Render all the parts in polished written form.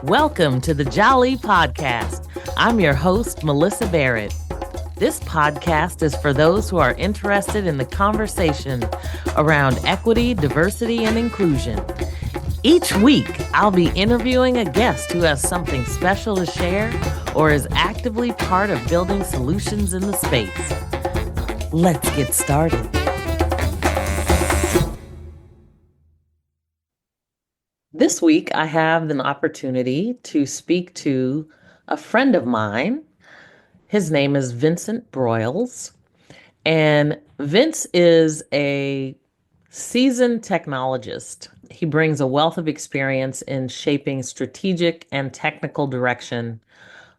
Welcome to the Jali podcast. I'm your host, Melyssa Barrett. This podcast is for those who are interested in the conversation around equity, diversity, and inclusion. Each week, I'll be interviewing a guest who has something special to share or is actively part of building solutions in the space. Let's get started. This week, I have an opportunity to speak to a friend of mine. His name is Vincent Broyles, and Vince is a seasoned technologist. He brings a wealth of experience in shaping strategic and technical direction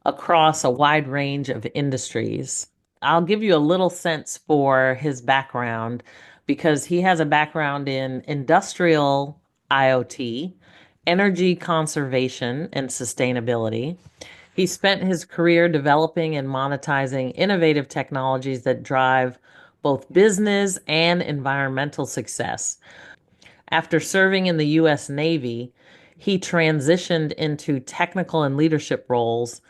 across a wide range of industries. I'll give you a little sense for his background because he has a background in industrial IoT, energy conservation, and sustainability. He spent his career developing and monetizing innovative technologies that drive both business and environmental success. After serving in the U.S. Navy, he transitioned into technical and leadership roles,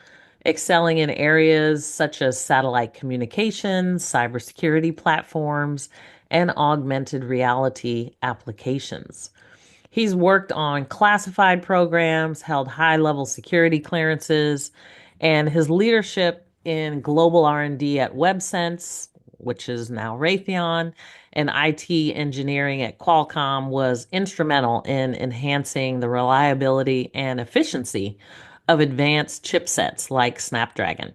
excelling in areas such as satellite communications, cybersecurity platforms, and augmented reality applications. He's worked on classified programs, held high-level security clearances, and his leadership in global R&D at Websense, which is now Raytheon, and IT engineering at Qualcomm was instrumental in enhancing the reliability and efficiency of advanced chipsets like Snapdragon.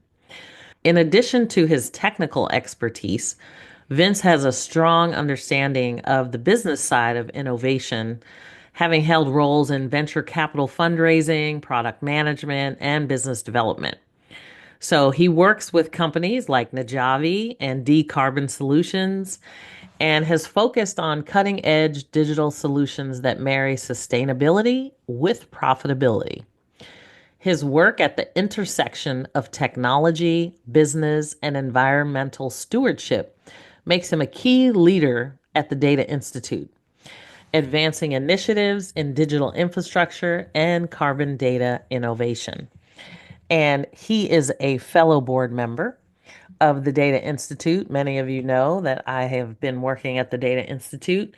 In addition to his technical expertise, Vince has a strong understanding of the business side of innovation, having held roles in venture capital fundraising, product management, and business development. So he works with companies like Najavi and D Carbon Solutions and has focused on cutting edge digital solutions that marry sustainability with profitability. His work at the intersection of technology, business, and environmental stewardship makes him a key leader at the Data Institute, advancing initiatives in digital infrastructure and carbon data innovation. And he is a fellow board member of the Data Institute. Many of you know that I have been working at the Data Institute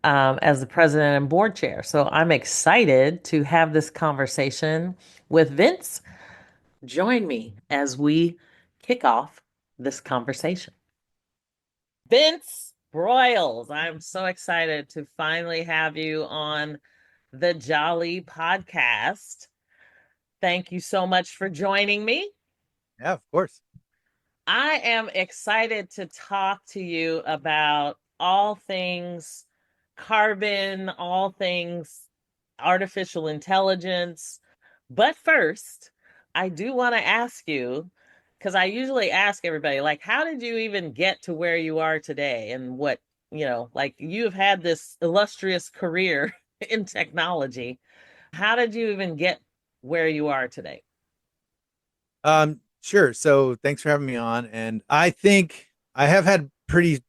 as the president and board chair. So I'm excited to have this conversation with Vince. Join me as we kick off this conversation. Vince Broyles, I'm so excited to finally have you on the Jali podcast. Thank you so much for joining me. Yeah, of course. I am excited to talk to you about all things carbon, all things artificial intelligence. But first, I do want to ask you, because I usually ask everybody, like, how did you even get to where you are today? And what, like you've had this illustrious career in technology. How did you even get where you are today? Sure. So thanks for having me on. And I think I have had pretty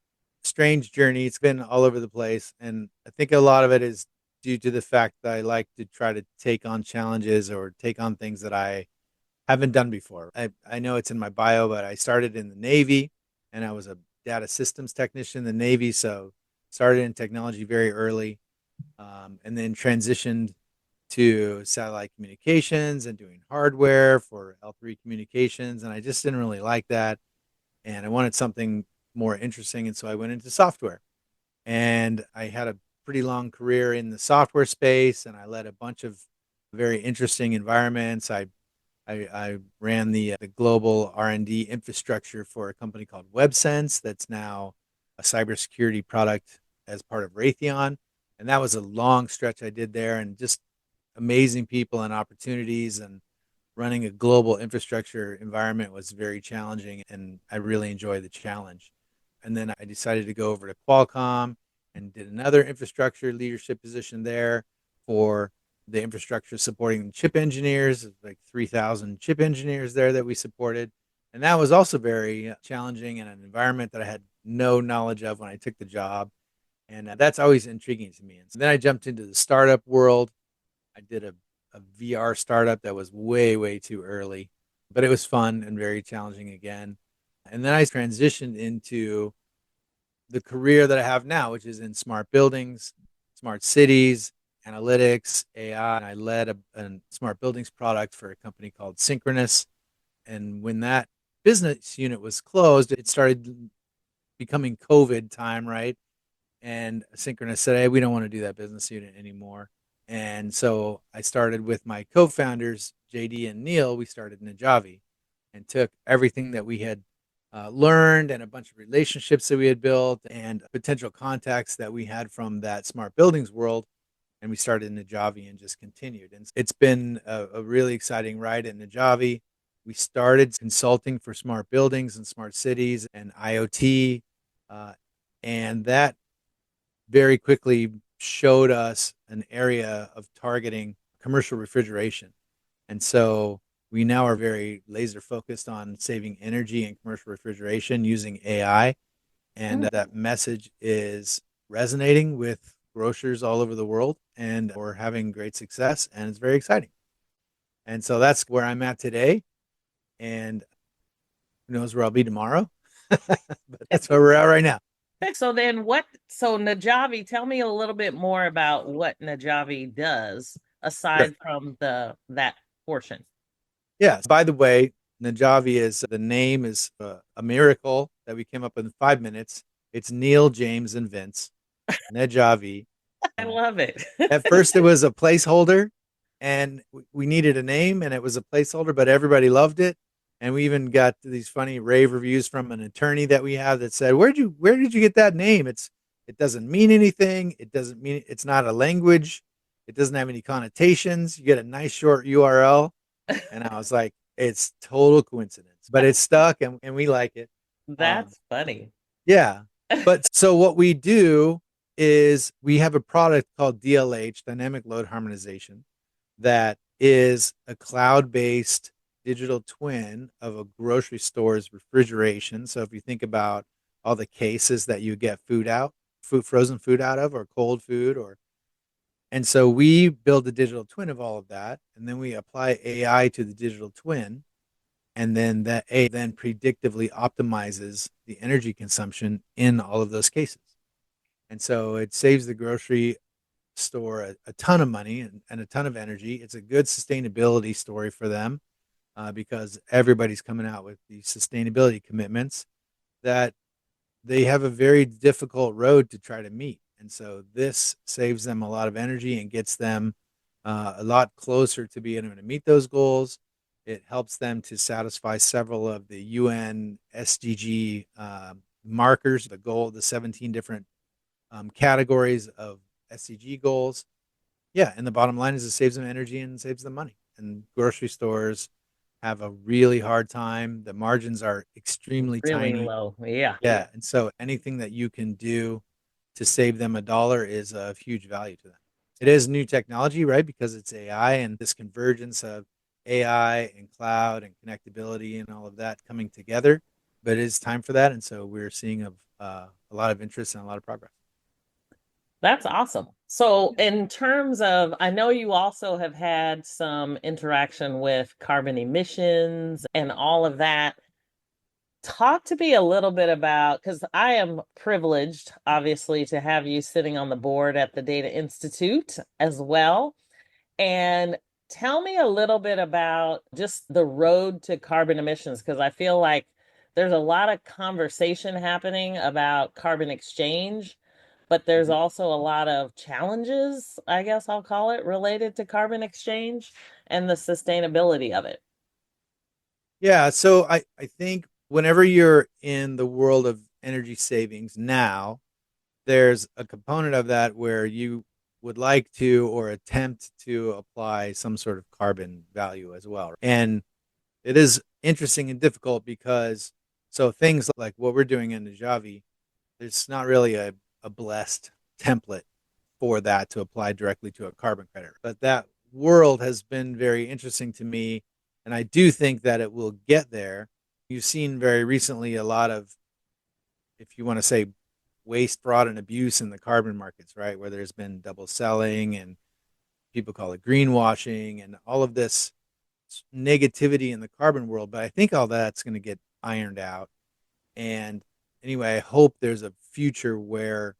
strange journey. It's been all over the place. And I think a lot of it is due to the fact that I like to try to take on challenges or take on things that I haven't done before. I know it's in my bio, but I started in the Navy and I was a data systems technician in the Navy. So started in technology very early, and then transitioned to satellite communications and doing hardware for L3 communications. And I just didn't really like that. And I wanted something more interesting. And so I went into software. And I had a pretty long career in the software space, and I led a bunch of very interesting environments. I ran the global R&D infrastructure for a company called Websense that's now a cybersecurity product as part of Raytheon. And that was a long stretch I did there, and just amazing people and opportunities, and running a global infrastructure environment was very challenging, and I really enjoy the challenge. And then I decided to go over to Qualcomm and did another infrastructure leadership position there for the infrastructure supporting chip engineers, like 3,000 chip engineers there that we supported. And that was also very challenging in an environment that I had no knowledge of when I took the job. And that's always intriguing to me. And so then I jumped into the startup world. I did a a VR startup that was way, way too early, but it was fun and very challenging again. And then I transitioned into the career that I have now, which is in smart buildings, smart cities, analytics, AI. And I led a smart buildings product for a company called Synchronous. And when that business unit was closed, it started becoming COVID time, right? And Synchronous said, "Hey, we don't want to do that business unit anymore." And so I started with my co-founders, JD and Neil. We started Najavi and took everything that we had learned and a bunch of relationships that we had built and potential contacts that we had from that smart buildings world. And we started Najavi and just continued. And it's been a really exciting ride at Najavi. We started consulting for smart buildings and smart cities and IoT. Uh, and that very quickly showed us an area of targeting commercial refrigeration. And so we now are very laser focused on saving energy in commercial refrigeration using AI. And Mm. that message is resonating with grocers all over the world. And we're having great success. And it's very exciting. And so that's where I'm at today. And who knows where I'll be tomorrow? But that's where we're at right now. So then so Najavi, tell me a little bit more about what Najavi does Sure. aside from that portion. Yes. By the way, Najavi is the name is a miracle that we came up with in 5 minutes. It's Neil, James, and Vince. Najavi. I love it. At first, it was a placeholder, and we needed a name, and it was a placeholder, but everybody loved it. And we even got these funny rave reviews from an attorney that we have that said, where did you get that name? It doesn't mean anything. It doesn't mean it's not a language. It doesn't have any connotations. You get a nice short URL." And I was like, it's total coincidence, but it's stuck and we like it. Um, That's funny. yeah. But so what we do is we have a product called DLH, Dynamic Load Harmonization, that is a cloud-based digital twin of a grocery store's refrigeration. So if you think about all the cases that you get frozen food out of, or cold food, or and so we build a digital twin of all of that, and then we apply AI to the digital twin, and then that AI then predictively optimizes the energy consumption in all of those cases. And so it saves the grocery store a ton of money and a ton of energy. It's a good sustainability story for them because everybody's coming out with these sustainability commitments that they have a very difficult road to try to meet. And so this saves them a lot of energy and gets them a lot closer to being able to meet those goals. It helps them to satisfy several of the UN SDG markers, the 17 different categories of SDG goals. Yeah, and the bottom line is it saves them energy and saves them money. And grocery stores have a really hard time. The margins are extremely Really tiny. low. Yeah. Yeah, and so anything that you can do to save them a dollar is of huge value to them. It is new technology, right? Because it's AI and this convergence of AI and cloud and connectability and all of that coming together. But it is time for that, and so we're seeing a lot of interest and a lot of progress. That's awesome. So, in terms of, I know you also have had some interaction with carbon emissions and all of that. Talk to me a little bit about, because I am privileged, obviously, to have you sitting on the board at the Data Institute as well. And tell me a little bit about just the road to carbon emissions, because I feel like there's a lot of conversation happening about carbon exchange, but there's Mhm. also a lot of challenges, I guess I'll call it, related to carbon exchange and the sustainability of it. Yeah, so I think whenever you're in the world of energy savings now, there's a component of that where you would like to or attempt to apply some sort of carbon value as well. And it is interesting and difficult because so things like what we're doing in the Javi, there's not really a blessed template for that to apply directly to a carbon credit. But that world has been very interesting to me. And I do think that it will get there. You've seen very recently a lot of, if you want to say, waste, fraud, and abuse in the carbon markets, right? Where there's been double selling and people call it greenwashing and all of this negativity in the carbon world. But I think all that's going to get ironed out. And anyway, I hope there's a future where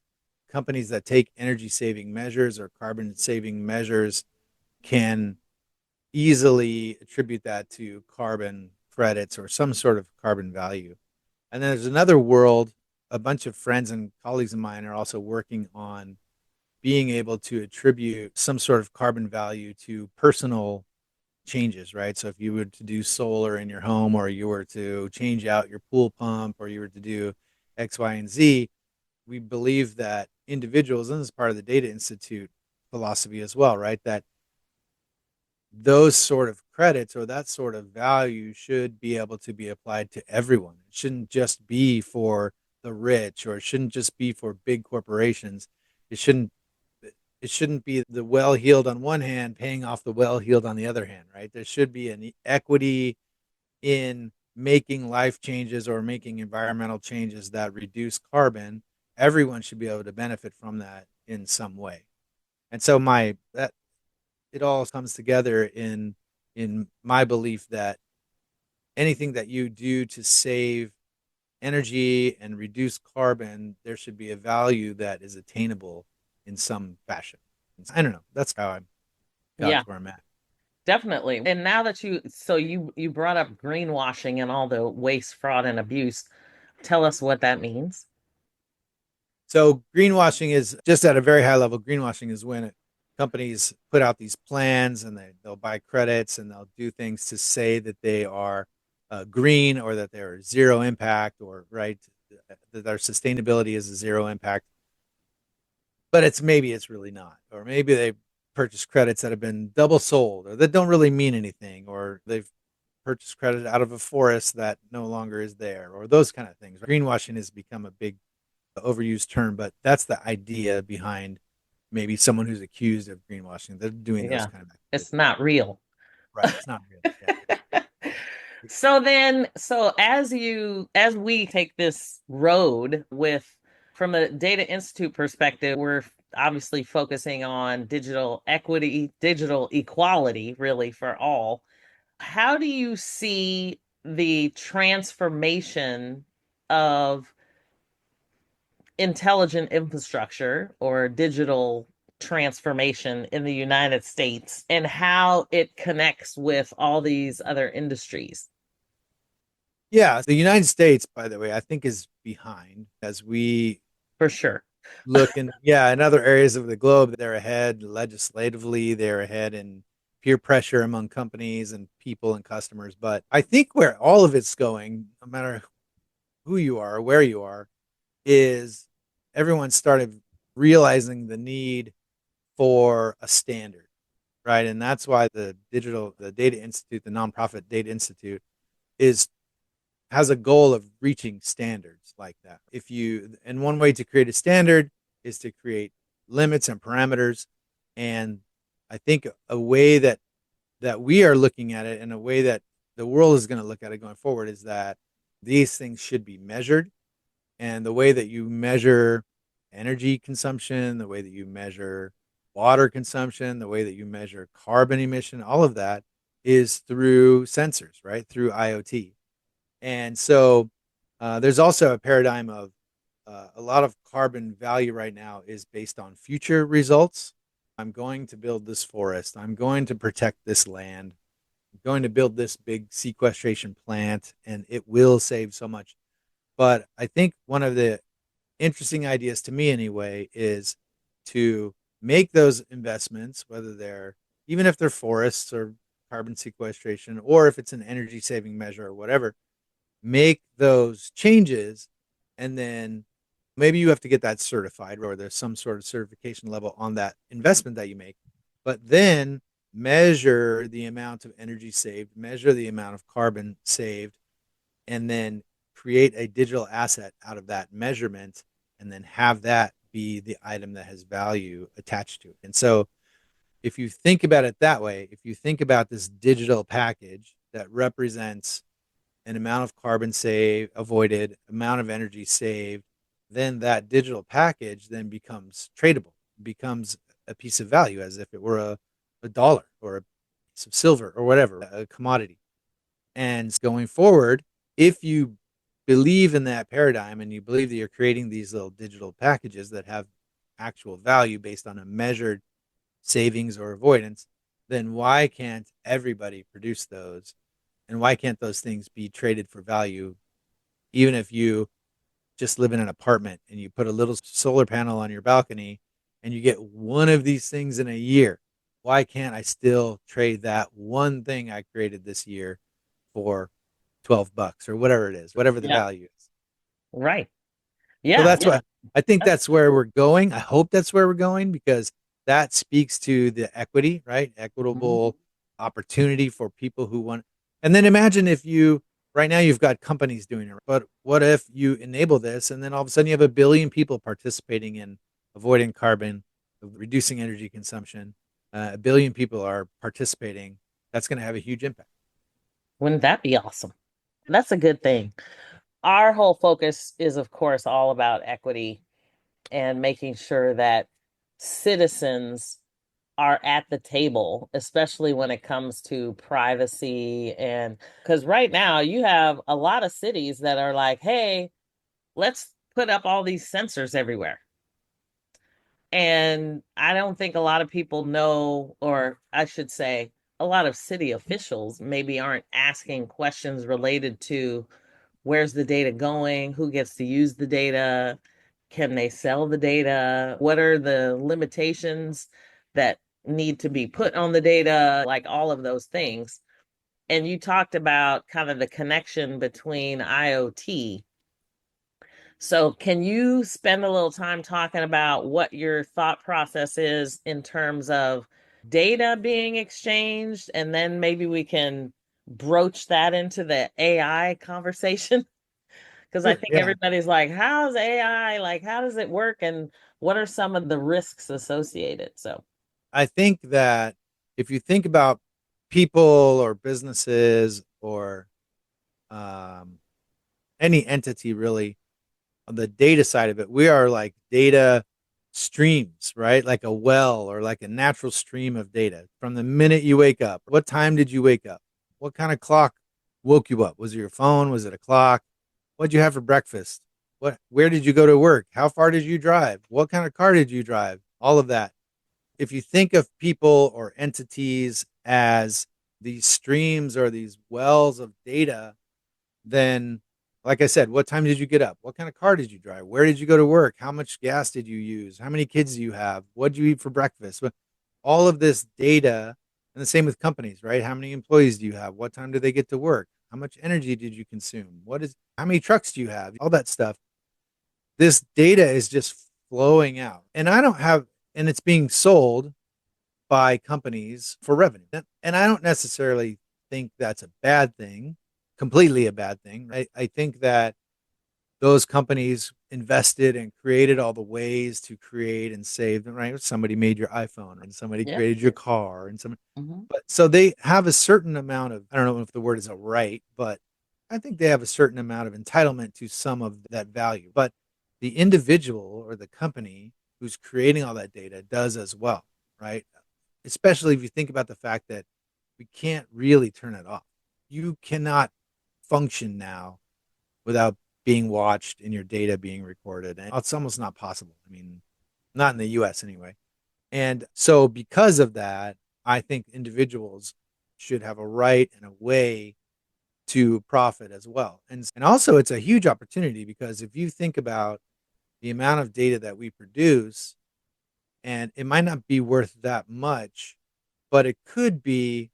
companies that take energy saving measures or carbon saving measures can easily attribute that to carbon credits or some sort of carbon value. And then there's another world. A bunch of friends and colleagues of mine are also working on being able to attribute some sort of carbon value to personal changes, right? So if you were to do solar in your home, or you were to change out your pool pump, or you were to do X, Y, and Z, we believe that individuals, and this is part of the Data Institute philosophy as well, right? That those sort of credits or that sort of value should be able to be applied to everyone. It shouldn't just be for the rich, or it shouldn't just be for big corporations. It shouldn't it shouldn't be the well-heeled on one hand paying off the well-heeled on the other hand, right? There should be an equity in making life changes or making environmental changes that reduce carbon. Everyone should be able to benefit from that in some way. And so my that it all comes together in my belief that anything that you do to save energy and reduce carbon, there should be a value that is attainable in some fashion. I don't know. That's how I got Yeah, to where I'm at. definitely. And now that you brought up greenwashing and all the waste, fraud, and abuse, tell us what that means. So greenwashing is just at a very high level. Greenwashing is when companies put out these plans and they'll buy credits and they'll do things to say that they are green, or that they're zero impact, or right, that their sustainability is a zero impact, but it's really not. Or maybe they purchase credits that have been double sold, or that don't really mean anything, or they've purchased credit out of a forest that no longer is there, or those kind of things. Greenwashing has become a big overused term, but that's the idea behind maybe someone who's accused of greenwashing. They're doing those Yeah, kind of activities. it's not real. Right. It's not real. Yeah. So as we take this road with, from a data institute perspective, we're obviously focusing on digital equity, digital equality, really for all. How do you see the transformation of intelligent infrastructure or digital transformation in the United States, and how it connects with all these other industries? Yeah. The United States, by the way, I think is behind as we For sure. look in, yeah, in other areas of the globe. They're ahead legislatively, they're ahead in peer pressure among companies and people and customers. But I think where all of it's going, no matter who you are or where you are, is everyone started realizing the need for a standard, right? And that's why the Data Institute, the nonprofit Data Institute, is has a goal of reaching standards like that. And one way to create a standard is to create limits and parameters. And I think a way that we are looking at it, and a way that the world is going to look at it going forward, is that these things should be measured. And the way that you measure energy consumption, the way that you measure water consumption, the way that you measure carbon emission, all of that is through sensors, right? Through IoT. And so there's also a paradigm of a lot of carbon value right now is based on future results. I'm going to build this forest. I'm going to protect this land. I'm going to build this big sequestration plant, and it will save so much. But I think one of the interesting ideas, to me anyway, is to make those investments, whether they're, even if they're forests or carbon sequestration, or if it's an energy saving measure or whatever, make those changes. And then maybe you have to get that certified, or there's some sort of certification level on that investment that you make. But then measure the amount of energy saved, measure the amount of carbon saved, and then create a digital asset out of that measurement, and then have that be the item that has value attached to it. And so if you think about it that way, if you think about this digital package that represents an amount of carbon saved, avoided, amount of energy saved, then that digital package then becomes tradable, becomes a piece of value, as if it were a dollar or a piece of silver or whatever, a commodity. And going forward, if you believe in that paradigm and you believe that you're creating these little digital packages that have actual value based on a measured savings or avoidance, then why can't everybody produce those? And why can't those things be traded for value, even if you just live in an apartment and you put a little solar panel on your balcony and you get one of these things in a year? Why can't I still trade that one thing I created this year for $12 or whatever it is, whatever the Yeah. value is? Right. So Yeah. that's what I think, that's where we're going. I hope that's where we're going because that speaks to the equity, right? Mhm. Equitable opportunity for people who want. And then imagine if you, right now, you've got companies doing it, but what if you enable this and then all of a sudden you have a billion people participating in avoiding carbon, reducing energy consumption? A billion people are participating. That's going to have a huge impact. Wouldn't that be awesome? That's a good thing. Our whole focus is, of course, all about equity and making sure that citizens are at the table, especially when it comes to privacy. And because right now you have a lot of cities that are like, hey, let's put up all these sensors everywhere. And I don't think a lot of people know, or I should say, a lot of city officials maybe aren't asking questions related to where's the data going, who gets to use the data, can they sell the data, what are the limitations that need to be put on the data, like all of those things. And you talked about kind of the connection between IoT. So, can you spend a little time talking about what your thought process is in terms of data being exchanged? And then maybe we can broach that into the AI conversation. Because I Sure. think Yeah. everybody's like, how's AI? Like, how does it work? And what are some of the risks associated? So, I think that if you think about people or businesses or um, any entity really on the data side of it, we are like data streams, right? Like a well or like a natural stream of data from the minute you wake up. What time did you wake up? What kind of clock woke you up? Was it your phone? Was it a clock? What did you have for breakfast? Where did you go to work? How far did you drive? What kind of car did you drive? All of that. If you think of people or entities as these streams or these wells of data, then, like I said, what time did you get up? What kind of car did you drive? Where did you go to work? How much gas did you use? How many kids do you have? What did you eat for breakfast? All of this data, and the same with companies, right? How many employees do you have? What time do they get to work? How much energy did you consume? How many trucks do you have? All that stuff. This data is just flowing out. And it's being sold by companies for revenue. And I don't necessarily think that's a bad thing, completely a bad thing. I think that those companies invested and created all the ways to create and save them, right? Somebody made your iPhone and somebody yeah. created your car and some, Hmm. but so they have a certain amount of, I don't know if the word is a right, but I think they have a certain amount of entitlement to some of that value. But the individual or the company who's creating all that data does as well, right? Especially if you think about the fact that we can't really turn it off. You cannot function now without being watched and your data being recorded. And it's almost not possible. I mean, not in the US anyway. And so, because of that, I think individuals should have a right and a way to profit as well. And also, it's a huge opportunity because if you think about the amount of data that we produce, and it might not be worth that much, but it could be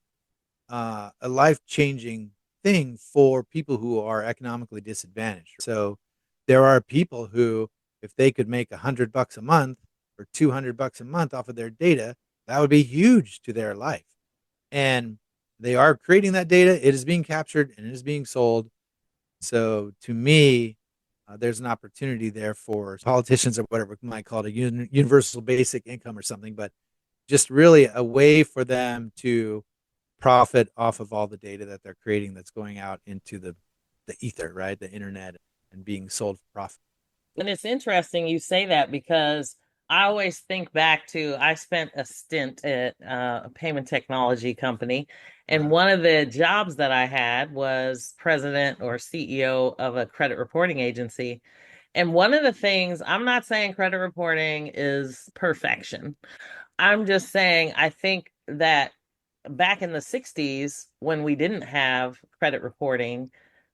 a life changing thing for people who are economically disadvantaged. So there are people who, if they could make $100 a month or $200 a month off of their data, that would be huge to their life. And they are creating that data. It is being captured and it is being sold. So to me, there's an opportunity there for politicians or whatever we might call it, a universal basic income or something, but just really a way for them to profit off of all the data that they're creating that's going out into the ether, right? The internet, and being sold for profit. And it's interesting you say that because I always think back to I spent a stint at a payment technology company, and Uh, one of the jobs that I had was president or CEO of a credit reporting agency. And one of the things, I'm not saying credit reporting is perfection. I'm just saying I think that back in the 60s, when we didn't have credit reporting,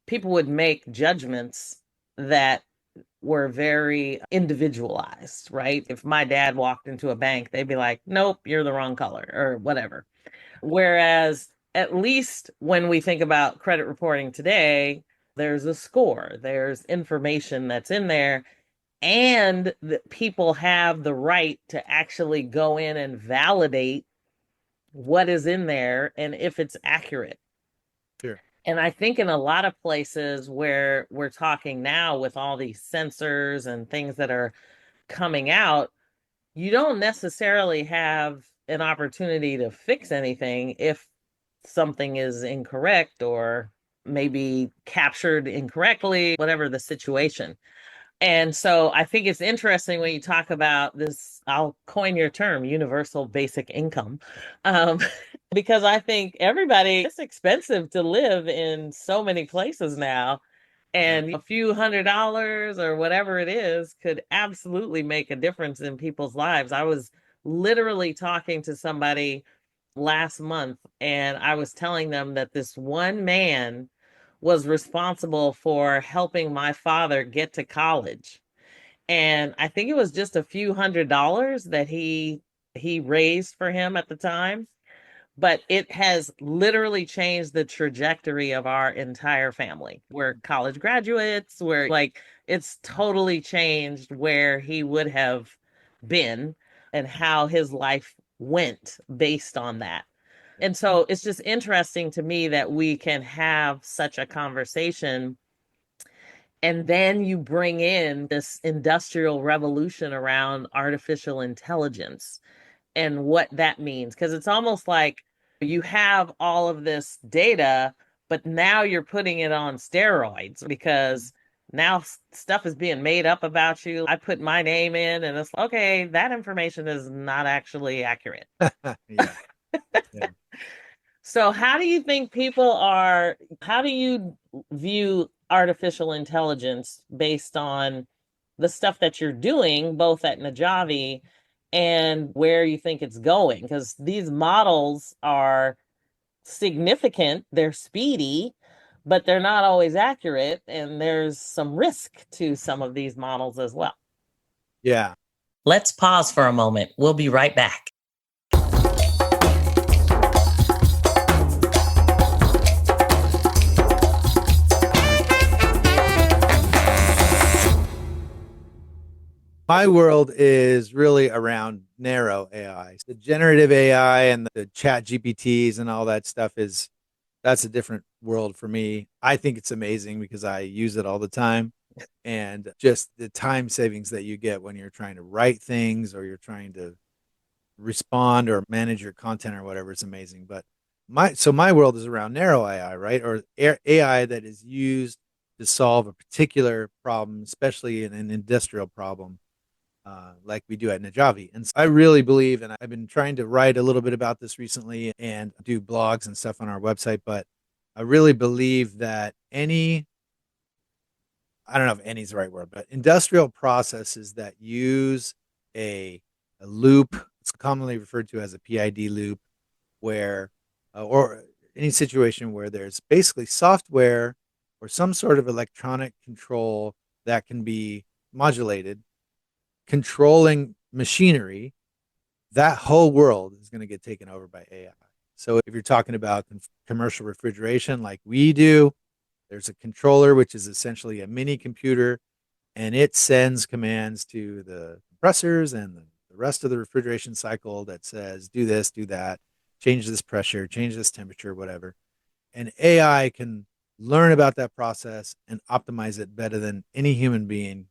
people would make judgments that were very individualized, right? If my dad walked into a bank, they'd be like, nope, you're the wrong color or whatever. Whereas, at least when we think about credit reporting today, there's a score, there's information that's in there, and that people have the right to actually go in and validate what is in there and if it's accurate. sure. And I think in a lot of places where we're talking now with all these sensors and things that are coming out, you don't necessarily have an opportunity to fix anything if something is incorrect or maybe captured incorrectly, whatever the situation. And so I think it's interesting when you talk about this, I'll coin your term, universal basic income, um, because I think everybody, it's expensive to live in so many places now. Yeah. And a few $100s or whatever it is could absolutely make a difference in people's lives. I was literally talking to somebody last month, and I was telling them that this one man was responsible for helping my father get to college. And I think it was just a few $100s that he raised for him at the time, but it has literally changed the trajectory of our entire family. We're college graduates, we're like, it's totally changed where he would have been and how his life went based on that. And so it's just interesting to me that we can have such a conversation. And then you bring in this industrial revolution around artificial intelligence and what that means. Because it's almost like you have all of this data, but now you're putting it on steroids because now stuff is being made up about you. I put my name in, and it's okay, that information is not actually accurate. Yeah. Yeah. So, how do you think how do you view artificial intelligence based on the stuff that you're doing, both at Najavi and where you think it's going? Because these models are significant, they're speedy, but they're not always accurate. And there's some risk to some of these models as well. Yeah. Let's pause for a moment. We'll be right back. My world is really around narrow AI. The generative AI and the chat GPTs and all that stuff that's a different world for me. I think it's amazing because I use it all the time. And just the time savings that you get when you're trying to write things or you're trying to respond or manage your content or whatever is amazing. But my world is around narrow AI, right? Or AI that is used to solve a particular problem, especially in an industrial problem like we do at Najavi. And so I really believe, and I've been trying to write a little bit about this recently and do blogs and stuff on our website, but I really believe that I don't know if any is the right word, but industrial processes that use a loop, it's commonly referred to as a PID loop, where, or any situation where there's basically software or some sort of electronic control that can be modulated controlling machinery, that whole world is going to get taken over by AI. So if you're talking about commercial refrigeration like we do, there's a controller, which is essentially a mini computer, and it sends commands to the compressors and the rest of the refrigeration cycle that says, do this, do that, change this pressure, change this temperature, whatever. And AI can learn about that process and optimize it better than any human being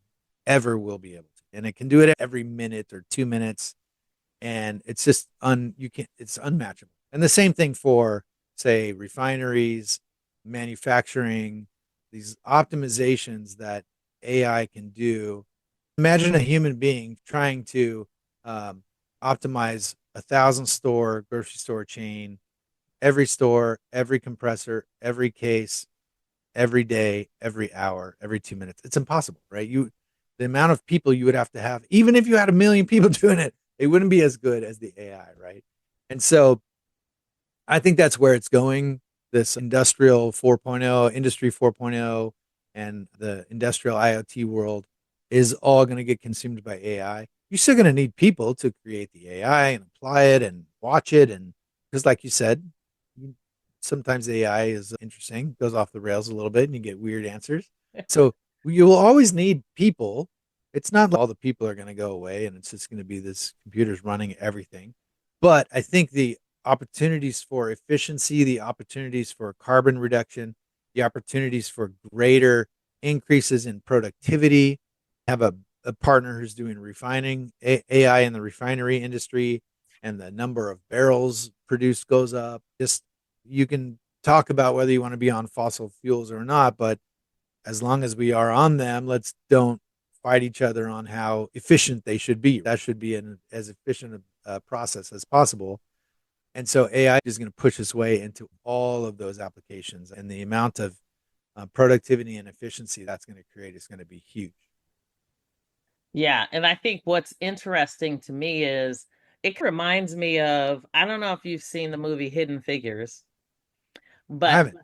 ever will be able to. And it can do it every minute or 2 minutes. And it's just it's unmatchable. And the same thing for, say, refineries, manufacturing, these optimizations that AI can do. Imagine a human being trying to um, optimize 1,000 store grocery store chain, every store, every compressor, every case, every day, every hour, every 2 minutes. It's impossible, right? The amount of people you would have to have, even if you had a million people doing it, it wouldn't be as good as the AI, right? And so I think that's where it's going. This industrial 4.0, industry 4.0, and the industrial IoT world is all going to get consumed by AI. You're still going to need people to create the AI and apply it and watch it. And because, like you said, sometimes AI is interesting, goes off the rails a little bit, and you get weird answers. So you will always need people. It's not like all the people are going to go away and it's just going to be this computers running everything. But I think the opportunities for efficiency, the opportunities for carbon reduction, the opportunities for greater increases in productivity. Have a partner who's doing refining, AI in the refinery industry, and the number of barrels produced goes up. Just you can talk about whether you want to be on fossil fuels or not, but as long as we are on them, let's don't fight each other on how efficient they should be. That should be an as efficient a process as possible. And so AI is going to push its way into all of those applications, and the amount of productivity and efficiency that's going to create is going to be huge. Yeah, and I think what's interesting to me is it reminds me of, I don't know if you've seen the movie Hidden Figures, I but haven't.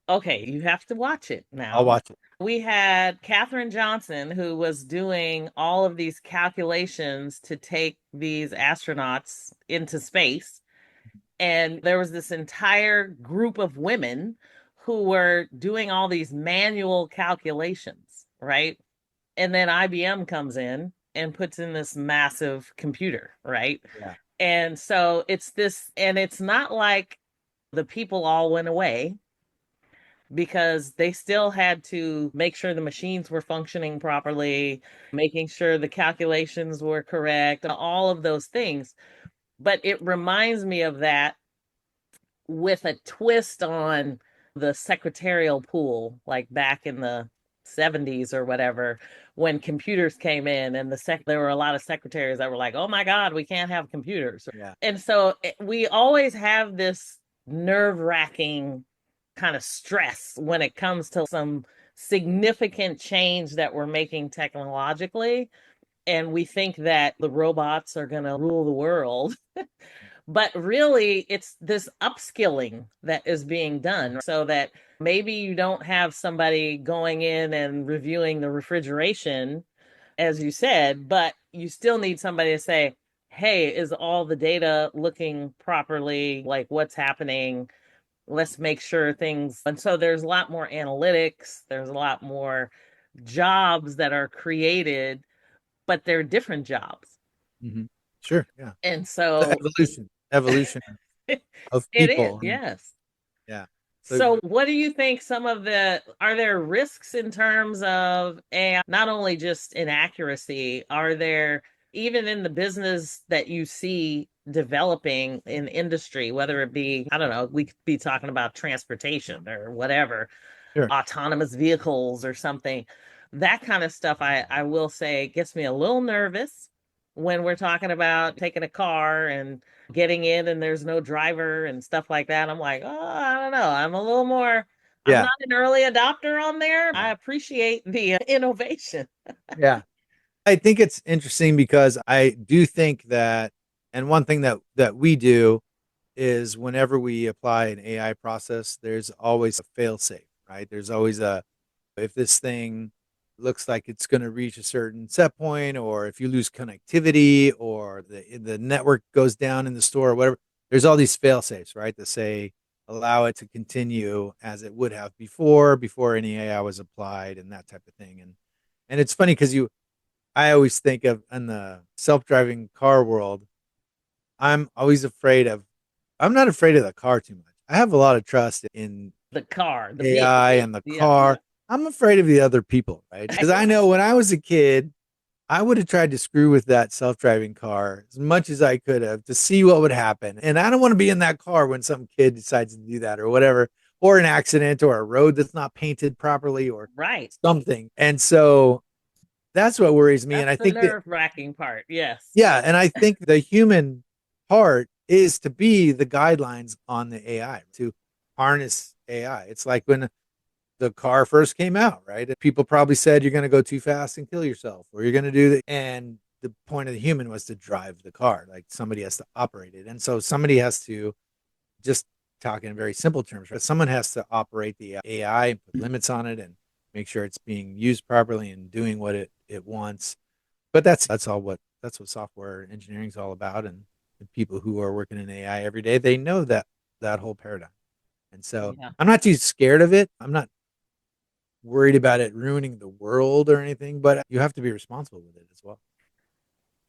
okay, you have to watch it I'll now. watch it. We had Katherine Johnson, who was doing all of these calculations to take these astronauts into space. And there was this entire group of women who were doing all these manual calculations, right? And then IBM comes in and puts in this massive computer, right? Yeah. And so it's this, and it's not like the people all went away because they still had to make sure the machines were functioning properly, making sure the calculations were correct, all of those things. But it reminds me of that with a twist on the secretarial pool, like back in the 70s or whatever, when computers came in and there were a lot of secretaries that were like, "Oh my God, we can't have computers." Yeah. And so we always have this nerve-wracking kind of stress when it comes to some significant change that we're making technologically, and we think that the robots are going to rule the world. But really, it's this upskilling that is being done so that maybe you don't have somebody going in and reviewing the refrigeration, as you said, but you still need somebody to say, hey, is all the data looking properly? Like, what's happening? Let's make sure things. And so there's a lot more analytics, there's a lot more jobs that are created, but they're different jobs. Mm-hmm. Sure. Yeah. And So so evolution it of is, people, and yes. yeah. So So, what do you think are there risks in terms of AI, not only just inaccuracy, are there even in the business that you see developing in industry, whether it be, I don't know, we could be talking about transportation or whatever, sure. autonomous vehicles or something. That kind of stuff, I will say, gets me a little nervous when we're talking about taking a car and getting in and there's no driver and stuff like that. I'm like, oh, I don't know. I'm Yeah. not an early adopter on there. I Yeah. appreciate the innovation. Yeah. I think it's interesting because I do think that, and one thing that we do is whenever we apply an AI process, there's always a fail safe, right? There's always a if this thing looks like it's going to reach a certain set point, or if you lose connectivity, or the network goes down in the store, or whatever. There's all these fail safes, right? That say allow it to continue as it would have before any AI was applied, and that type of thing. And it's funny because I always think of in the self-driving car world, I'm always afraid of I'm not afraid of the car too much. I have a lot of trust in The car, the vehicle. AI and the Yeah. car. I'm afraid of the other people, right? Because I know when I was a kid, I would have tried to screw with that self-driving car as much as I could have to see what would happen. And I don't want to be in that car when some kid decides to do that or whatever, or an accident or a road that's not painted properly or Right. something. And so That's what worries me. And That's I the think that, nerve-wracking part. Yes. yeah, and I think the human part is to be the guidelines on the AI, to harness AI. It's like when the car first came out, right? People probably said you're going to go too fast and kill yourself, or you're going to do that. And the point of the human was to drive the car. Like somebody has to operate it. And so somebody has to, just talk in very simple terms, right? Someone has to operate the AI and put limits on it and make sure it's being used properly and doing what it wants. But that's what software engineering is all about. And the people who are working in AI every day, they know that whole paradigm. And so Yeah. I'm not too scared of it. I'm not worried about it ruining the world or anything, but you have to be responsible with it as well.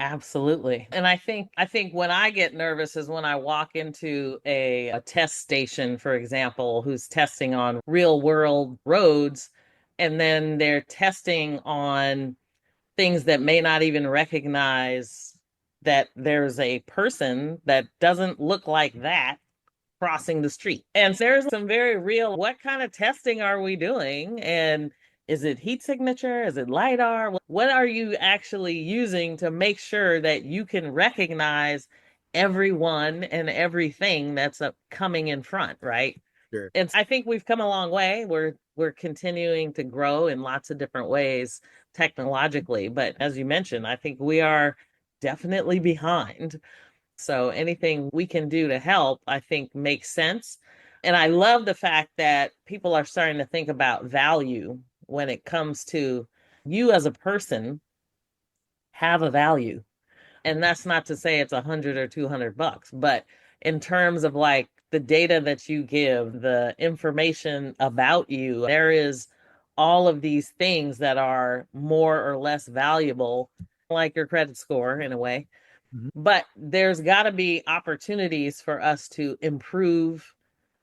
Absolutely. And I think when I get nervous is when I walk into a test station, for example, who's testing on real world roads, and then they're testing on things that may not even recognize that there's a person that doesn't look like that crossing the street. And there's some very real, what kind of testing are we doing? And is it heat signature? Is it LiDAR? What are you actually using to make sure that you can recognize everyone and everything that's coming in front, right? Sure. And I think we've come a long way. We're continuing to grow in lots of different ways technologically, but as you mentioned, I think we are definitely behind. So anything we can do to help, I think makes sense. And I love the fact that people are starting to think about value when it comes to you as a person have a value. And that's not to say it's 100 or $200, but in terms of like the data that you give, the information about you, there is all of these things that are more or less valuable, like your credit score in a way. Mhm. But there's got to be opportunities for us to improve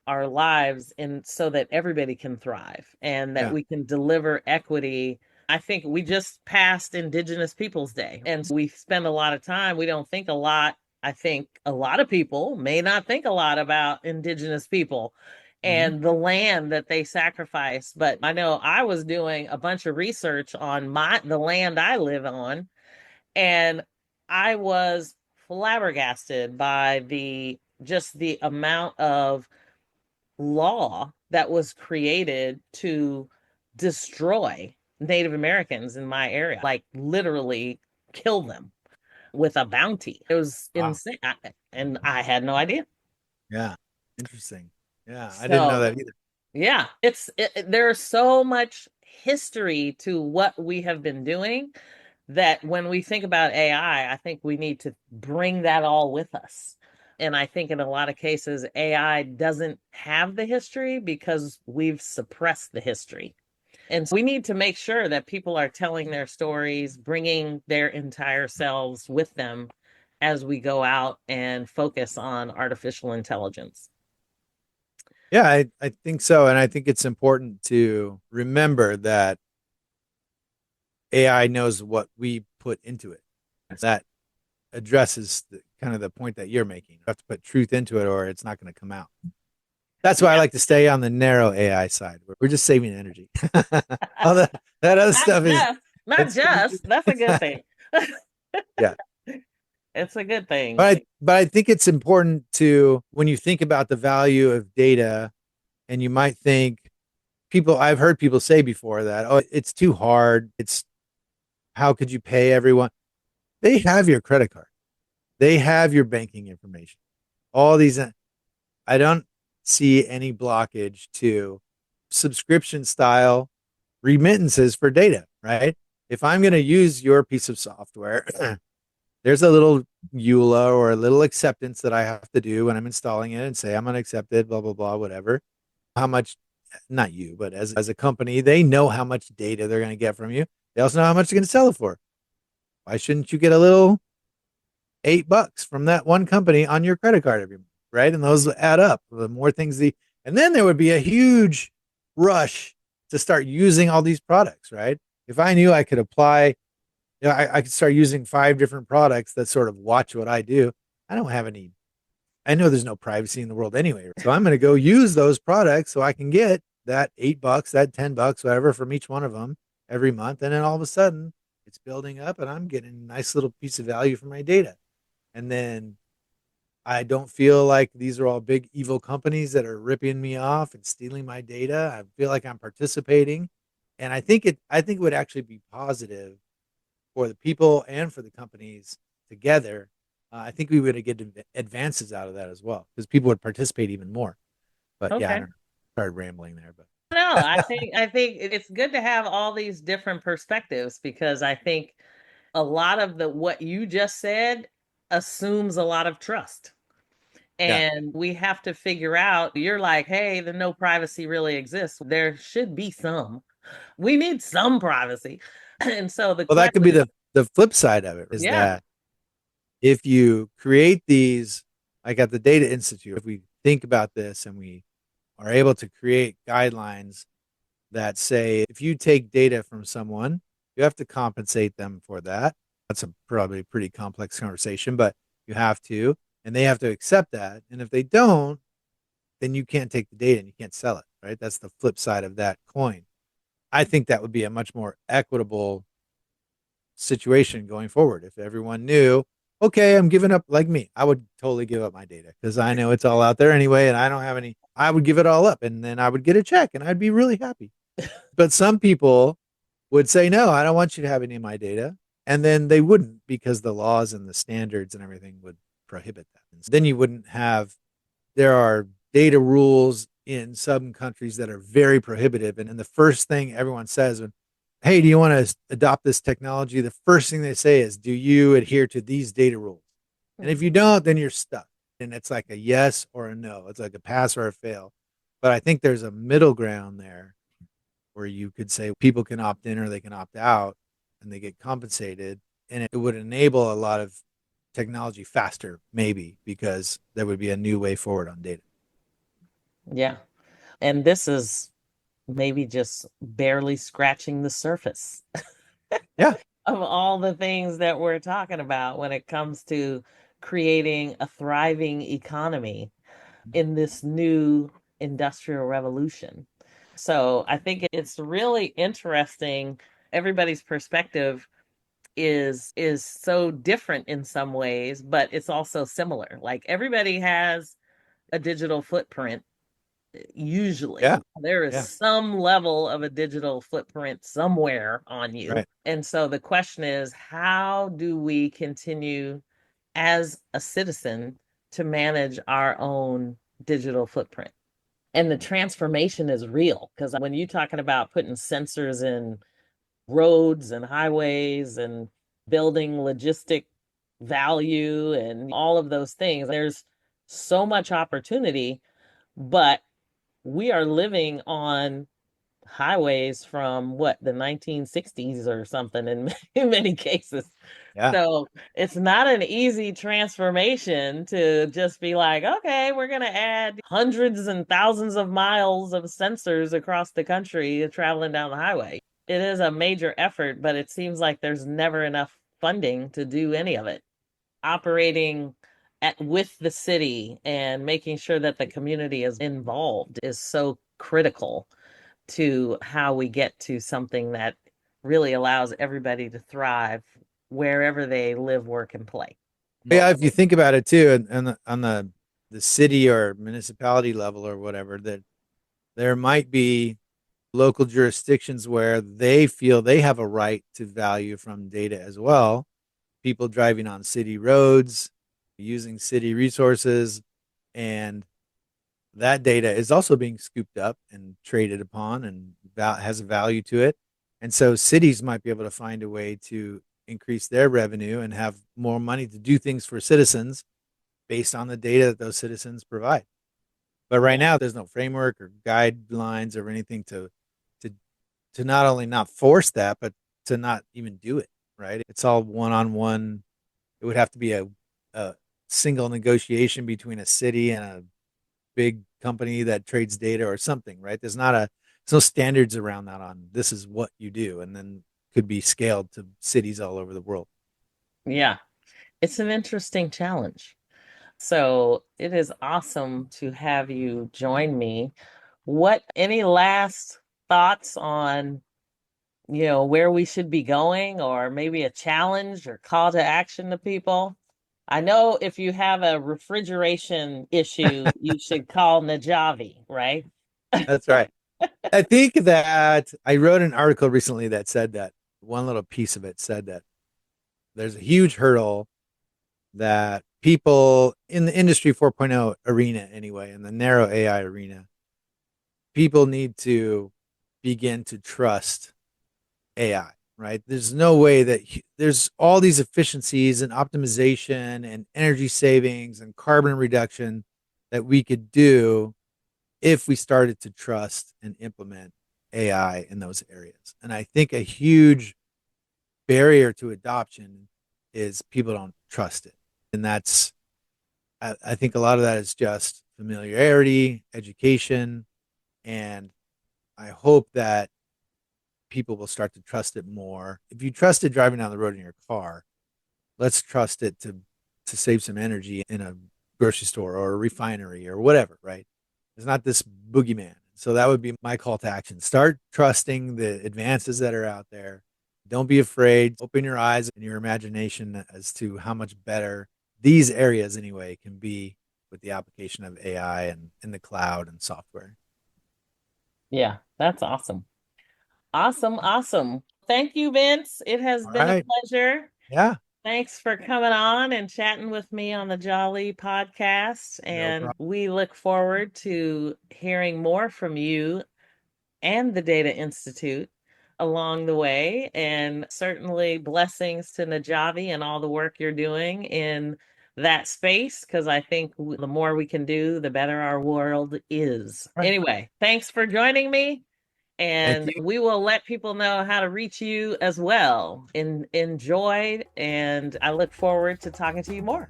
our lives and so that everybody can thrive and that Yeah. we can deliver equity. I think we just passed Indigenous Peoples Day and we spend a lot of time, we don't think a lot. I think a lot of people may not think a lot about Indigenous people Mhm. and the land that they sacrifice. But I know I was doing a bunch of research on the land I live on, and I was flabbergasted by the amount of law that was created to destroy Native Americans in my area, like literally kill them with a bounty. It was Wow. insane. And I had no idea. Yeah. Interesting. Yeah. I didn't know So, that either. yeah, there's so much history to what we have been doing that when we think about AI, I think we need to bring that all with us. And I think in a lot of cases, AI doesn't have the history because we've suppressed the history. And so we need to make sure that people are telling their stories, bringing their entire selves with them as we go out and focus on artificial intelligence. Yeah, I think so. And I think it's important to remember that AI knows what we put into it. That addresses kind of the point that you're making. You have to put truth into it or it's not going to come out. That's why I Yeah, like to stay on the narrow AI side. We're just saving energy. All that other not stuff is just, not it's just. That's a good thing. yeah. It's a good thing. But I think it's important to, when you think about the value of data, and you might think, people, I've heard people say before that, oh, it's too hard. It's, how could you pay everyone? They have your credit card. They have your banking information. All these, I don't see any blockage to subscription style remittances for data, right? If I'm going to use your piece of software, there's a little EULA or a little acceptance that I have to do when I'm installing it and say I'm going to accept it, blah, blah, blah, whatever. How much, not you, but as a company, they know how much data they're going to get from you. They also know how much they're going to sell it for. Why shouldn't you get a little $8 from that one company on your credit card every month, right? And those add up. The more things and then there would be a huge rush to start using all these products, right? If I knew I could apply, I could start using 5 different products that sort of watch what I do. I don't have any, I know there's no privacy in the world anyway. So I'm going to go use those products so I can get that $8, that $10, whatever from each one of them every month. And then all of a sudden, It's building up and I'm getting a nice little piece of value for my data. And then I don't feel like these are all big evil companies that are ripping me off and stealing my data. I feel like I'm participating. And I think it would actually be positive for the people and for the companies together. I think we would get advances out of that as well because people would participate even more. But yeah, I Okay. don't know. Started rambling there, No, but I think it's good to have all these different perspectives because I think a lot of the what you just said assumes a lot of trust. yeah. And we have to figure out, you're like, hey, the no privacy really exists. There should be some. We need some privacy. And so the Well, that could be question, the flip side of it is yeah. that if you create these, like at the Data Institute, if we think about this and we are able to create guidelines that say if you take data from someone, you have to compensate them for that. That's a probably pretty complex conversation, but you have to, and they have to accept that. And if they don't, then you can't take the data and you can't sell it, right? That's the flip side of that coin. I think that would be a much more equitable situation going forward. If everyone knew, okay, I'm giving up, like me, I would totally give up my data because I know it's all out there anyway and I don't have any, I would give it all up and then I would get a check and I'd be really happy. But some people would say, no, I don't want you to have any of my data. And then they wouldn't because the laws and the standards and everything would prohibit that. And then you wouldn't have, there are data rules in some countries that are very prohibitive. And the first thing everyone says when, hey, do you want to adopt this technology? The first thing they say is, do you adhere to these data rules? And if you Mhm. don't, then you're stuck. And it's like a yes or a no. It's like a pass or a fail. But I think there's a middle ground there where you could say people can opt in or they can opt out and they get compensated. And it would enable a lot of technology faster, maybe, because there would be a new way forward on data. Yeah. And this is maybe just barely scratching the surface Yeah. of all the things that we're talking about when it comes to creating a thriving economy in this new industrial revolution. So I think it's really interesting. Everybody's perspective is so different in some ways, but it's also similar. Like everybody has a digital footprint. Yeah. Usually there is Yeah. some level of a digital footprint somewhere on you. Right. And so the question is, how do we continue as a citizen to manage our own digital footprint? And the transformation is real because when you're talking about putting sensors in roads and highways and building logistic value and all of those things, there's so much opportunity, but we are living on highways from what, the 1960s or something in many cases. Yeah. So it's not an easy transformation to just be like, okay, we're going to add hundreds and thousands of miles of sensors across the country traveling down the highway. It is a major effort, but it seems like there's never enough funding to do any of it. Operating with the city and making sure that the community is involved is so critical to how we get to something that really allows everybody to thrive wherever they live, work, and play. Yeah. If you think about it too, and on the city or municipality level or whatever, that there might be local jurisdictions where they feel they have a right to value from data as well. People driving on city roads, using city resources, and that data is also being scooped up and traded upon and has a value to it. And so cities might be able to find a way to increase their revenue and have more money to do things for citizens based on the data that those citizens provide. But right Yeah. now, there's no framework or guidelines or anything to to not only not force that, but to not even do it. Right? It's all one on one. It would have to be a single negotiation between a city and a big company that trades data or something, right? There's no standards around that on this is what you do, and then could be scaled to cities all over the world. Yeah. It's an interesting challenge. So it is awesome to have you join me. Any last thoughts on where we should be going, or maybe a challenge or call to action to people. I know if you have a refrigeration issue, you should call Najavi, right? That's right. I think that I wrote an article recently that said that one little piece of it said that there's a huge hurdle that people in the industry 4.0 arena, anyway, in the narrow AI arena, people need to begin to trust AI, right? There's no way that there's all these efficiencies and optimization and energy savings and carbon reduction that we could do if we started to trust and implement AI in those areas. And I think a huge barrier to adoption is people don't trust it. And I think a lot of that is just familiarity, education, and I hope that people will start to trust it more. If you trust it driving down the road in your car, let's trust it to save some energy in a grocery store or a refinery or whatever, right? It's not this boogeyman. So that would be my call to action. Start trusting the advances that are out there. Don't be afraid. Open your eyes and your imagination as to how much better these areas, anyway, can be with the application of AI and in the cloud and software. Yeah, that's awesome. Awesome, awesome. Thank you, Vince. It has All been a right. pleasure. Yeah. Thanks for coming on and chatting with me on the Jolly podcast. No And problem. we look forward to hearing more from you and the Data Institute along the way. And certainly blessings to Najavi and all the work you're doing in that space, because I think the more we can do, the better our world is. All right. Anyway, thanks for joining me. Thank And you. we will let people know how to reach you as well. Enjoy, and I look forward to talking to you more.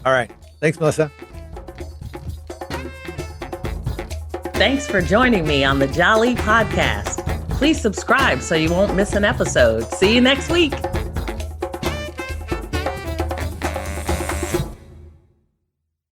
All right. Thanks, Melyssa. Thanks for joining me on the Jolly Podcast. Please subscribe so you won't miss an episode. See you next week.